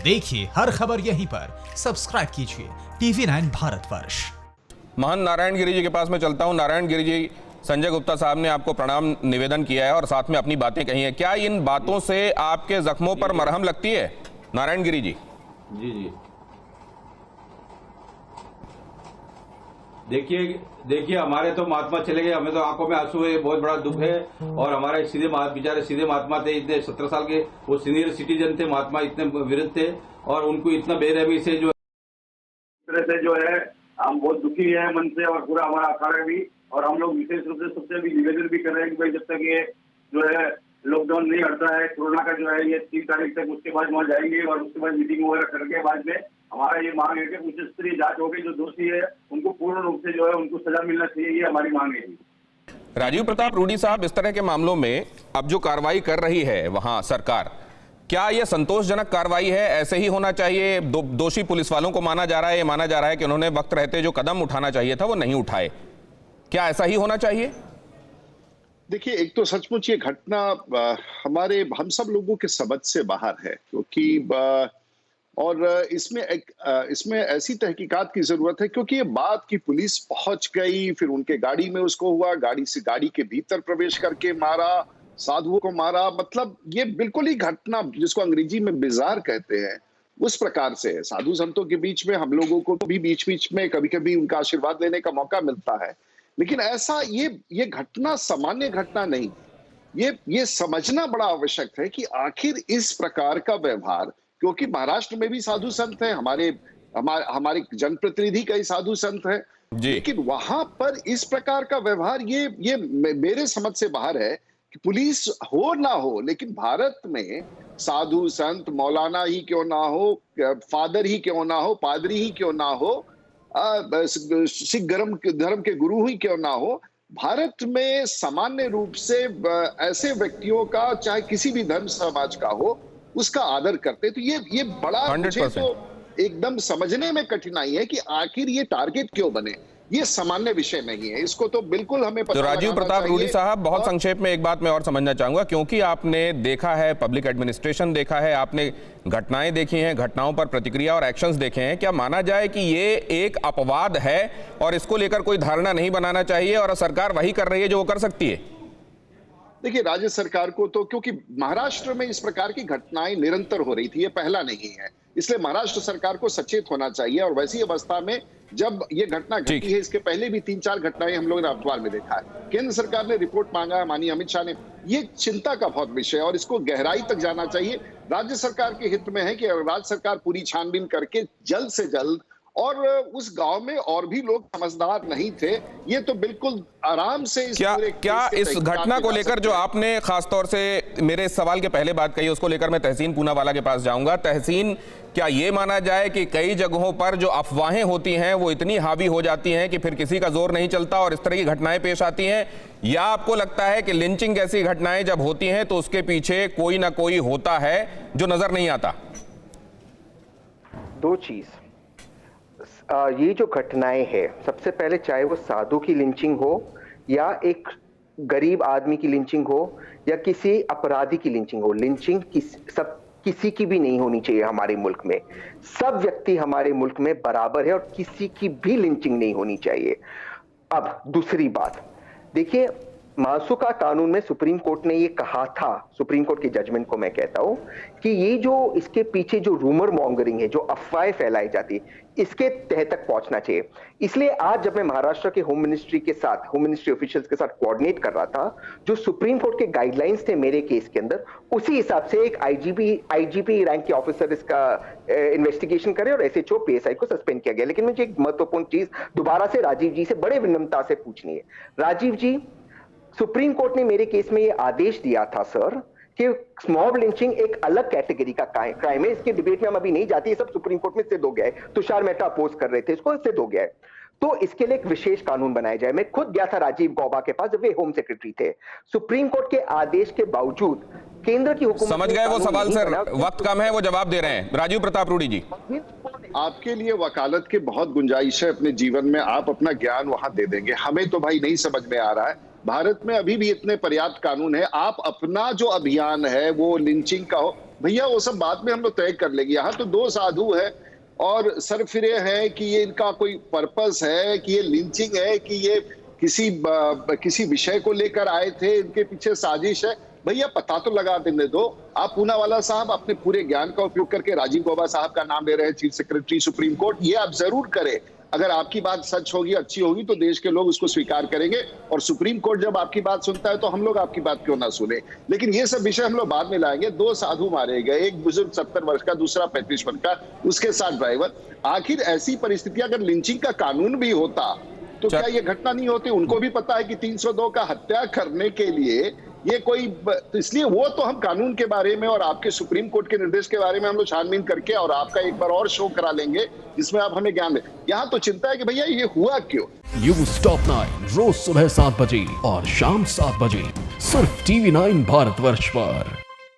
देखिए हर खबर यहीं पर, सब्सक्राइब कीजिए TV9 भारतवर्ष। महंत नारायण गिरि जी के पास मैं चलता हूं। नारायण गिरि जी, संजय गुप्ता साहब ने आपको प्रणाम निवेदन किया है और साथ में अपनी बातें कही हैं। क्या इन बातों से आपके जख्मों पर मरहम लगती है, नारायण गिरि जी? जी जी, देखिए हमारे तो महात्मा चले गए, हमें तो आंखों में आंसू है, बहुत बड़ा दुख है। और हमारे बेचारे सीधे महात्मा थे, इतने 17 साल के वो सीनियर सिटीजन थे, महात्मा इतने विरुद्ध थे और उनको इतना बेरहमी से जो है हम बहुत दुखी है मन से, और पूरा हमारा अखाड़ा भी। और हम लोग विशेष रूप से सबसे भी निवेदन भी कर रहे हैं कि भाई जब तक ये जो है लॉकडाउन नहीं हटता है, कोरोना का जो है ये 3 तारीख तक, उसके बाद वहाँ जाएंगे और उसके बाद मीटिंग वगैरह करके बाद में हमारा ये मांग है कि उच्च स्तरीय जांच होगी, जो दोषी है उनको पूर्ण रूप से जो है उनको सजा मिलना चाहिए, ये हमारी मांग है। राजीव प्रताप रूडी साहब, इस तरह के मामलों में अब जो कार्रवाई कर रही है वहां सरकार, क्या यह संतोषजनक कार्रवाई है? ऐसे ही होना चाहिए? दोषी पुलिस वालों को माना जा रहा है, ये माना जा रहा है कि उन्होंने वक्त रहते जो कदम उठाना चाहिए था वो नहीं उठाए। क्या ऐसा ही होना चाहिए? देखिए, एक तो सचमुच ये घटना हम सब लोगों के समझ से बाहर है, क्योंकि और इसमें ऐसी तहकीकात की जरूरत है, क्योंकि ये बात की पुलिस पहुंच गई, फिर उनके गाड़ी में उसको हुआ, गाड़ी के भीतर प्रवेश करके मारा, साधुओं को मारा। मतलब ये बिल्कुल ही घटना जिसको अंग्रेजी में बिजार कहते हैं उस प्रकार से है। साधु संतों के बीच में हम लोगों को भी बीच बीच में कभी कभी उनका आशीर्वाद लेने का मौका मिलता है, लेकिन ऐसा ये घटना सामान्य घटना नहीं। ये समझना बड़ा आवश्यक है कि आखिर इस प्रकार का व्यवहार, क्योंकि महाराष्ट्र में भी साधु संत हैं, हमारे जनप्रतिनिधि कई साधु संत हैं, लेकिन वहां पर इस प्रकार का व्यवहार ये मेरे समझ से बाहर है। कि पुलिस हो ना हो, लेकिन भारत में साधु संत, मौलाना ही क्यों ना हो, फादर ही क्यों ना हो, पादरी ही क्यों ना हो, सिख धर्म के गुरु ही क्यों ना हो, भारत में सामान्य रूप से ऐसे व्यक्तियों का, चाहे किसी भी धर्म समाज का हो, उसका आदर करते। तो ये बड़ा मुझे तो एकदम समझने में कठिनाई है कि आखिर ये टारगेट क्यों बने। ये सामान्य विषय नहीं है, इसको तो बिल्कुल हमें पता तो राजीव प्रताप रूडी साहब, बहुत संक्षेप में एक बात मैं और समझना चाहूंगा, क्योंकि आपने देखा है, पब्लिक एडमिनिस्ट्रेशन देखा है, आपने घटनाएं देखी हैं, घटनाओं पर प्रतिक्रिया और एक्शंस देखे हैं। क्या माना जाए कि ये एक अपवाद है और इसको लेकर कोई धारणा नहीं बनाना चाहिए और सरकार वही कर रही है जो वो कर सकती है? देखिए, राज्य सरकार को तो, क्योंकि महाराष्ट्र में इस प्रकार की घटनाएं निरंतर हो रही थी, ये पहला नहीं है, इसलिए महाराष्ट्र सरकार को सचेत होना चाहिए। और वैसी अवस्था में जब ये घटना घटी है, इसके पहले भी 3-4 घटनाएं हम लोगों ने अखबार में देखा है। केंद्र सरकार ने रिपोर्ट मांगा है, माननीय अमित शाह ने। ये चिंता का बहुत विषय है और इसको गहराई तक जाना चाहिए। राज्य सरकार के हित में है कि राज्य सरकार पूरी छानबीन करके जल्द से जल्द, और उस गांव में और भी लोग समझदार नहीं थे, ये तो बिल्कुल आराम से क्या इस घटना को लेकर जो आपने खासतौर से मेरे इस सवाल के पहले बात कही, उसको लेकर मैं तहसीन पूनावाला के पास जाऊंगा। तहसीन, क्या ये माना जाए कि कई जगहों पर जो अफवाहें होती हैं वो इतनी हावी हो जाती हैं कि फिर किसी का जोर नहीं चलता और इस तरह की घटनाएं पेश आती हैं? या आपको लगता है कि लिंचिंग जैसी घटनाएं जब होती हैं तो उसके पीछे कोई ना कोई होता है जो नजर नहीं आता? दो चीज, ये जो घटनाएं हैं, सबसे पहले चाहे वो साधु की लिंचिंग हो या एक गरीब आदमी की लिंचिंग हो या किसी अपराधी की लिंचिंग हो, लिंचिंग किसी की भी नहीं होनी चाहिए हमारे मुल्क में। सब व्यक्ति हमारे मुल्क में बराबर है और किसी की भी लिंचिंग नहीं होनी चाहिए। अब दूसरी बात देखिए, मानसूखा कानून में सुप्रीम कोर्ट ने ये कहा था, सुप्रीम कोर्ट के जजमेंट को मैं कहता हूं कि ये जो इसके पीछे जो रूमर मॉन्गरिंग है, जो अफवाहें फैलाई जाती है, इसके तह तक पहुंचना चाहिए। इसलिए आज जब मैं महाराष्ट्र के होम मिनिस्ट्री ऑफिशियल्स के साथ कोऑर्डिनेट कर रहा था, जो सुप्रीम कोर्ट के गाइडलाइंस थे मेरे केस के अंदर, उसी हिसाब से एक आईजीपी रैंक के ऑफिसर इसका इन्वेस्टिगेशन करे और एसएचओ पीएसआई को सस्पेंड किया गया। लेकिन मुझे एक महत्वपूर्ण चीज दोबारा से राजीव जी से बड़े विनम्रता से पूछनी है। राजीव जी, सुप्रीम कोर्ट ने मेरे केस में यह आदेश दिया था सर कि मॉब लिंचिंग एक अलग कैटेगरी का क्राइम है। इसके डिबेट में हम अभी नहीं जाते, ये सब सुप्रीम कोर्ट में सिद्ध हो गया है। तुषार मेहता अपोज कर रहे थे, इसको सिद्ध हो गया है। तो इसके लिए एक विशेष कानून बनाया जाए। मैं खुद गया था राजीव गौबा के पास जब वे होम सेक्रेटरी थे। सुप्रीम कोर्ट के आदेश के बावजूद केंद्र की हुकूमत, समझ गए वो सवाल सर, वक्त कम है, वो जवाब दे रहे हैं। राजीव प्रताप रूडी जी, आपके लिए वकालत के बहुत गुंजाइश है अपने जीवन में, आप अपना ज्ञान वहां दे देंगे। हमें तो भाई नहीं समझ में आ रहा है। भारत में अभी भी इतने पर्याप्त कानून है। आप अपना जो अभियान है वो लिंचिंग का हो, भैया वो सब बाद में हम लोग तय कर लेंगे। यहाँ तो दो साधु है और सरफिरे हैं कि ये इनका कोई पर्पस है, कि ये लिंचिंग है, कि ये किसी विषय को लेकर आए थे, इनके पीछे साजिश है। भैया पता तो लगा देने दो। आप पूनावाला साहब अपने पूरे ज्ञान का उपयोग करके राजीव गौबा साहब का नाम ले रहे हैं चीफ सेक्रेटरी सुप्रीम कोर्ट, ये आप जरूर करें। अगर आपकी बात सच होगी, अच्छी होगी, तो देश के लोग उसको स्वीकार करेंगे और सुप्रीम कोर्ट जब आपकी बात सुनता है तो हम लोग आपकी बात क्यों ना सुने। लेकिन ये सब विषय हम लोग बाद में लाएंगे। दो साधु मारे गए, एक बुजुर्ग 70 वर्ष का, दूसरा 35 वर्ष का, उसके साथ ड्राइवर। आखिर ऐसी परिस्थितियां, अगर लिंचिंग का कानून भी होता तो क्या ये घटना नहीं होती? उनको भी पता है कि 302 का हत्या करने के लिए ये कोई, तो इसलिए वो तो हम कानून के बारे में और आपके सुप्रीम कोर्ट के निर्देश के बारे में हम लोग छानबीन करके और आपका एक बार और शो करा लेंगे जिसमें आप हमें ज्ञान दें। यहाँ तो चिंता है कि भैया ये हुआ क्यों। न्यूज़ टॉप 9 रोज सुबह 7 बजे और शाम 7 बजे सिर्फ TV9 भारतवर्ष पर।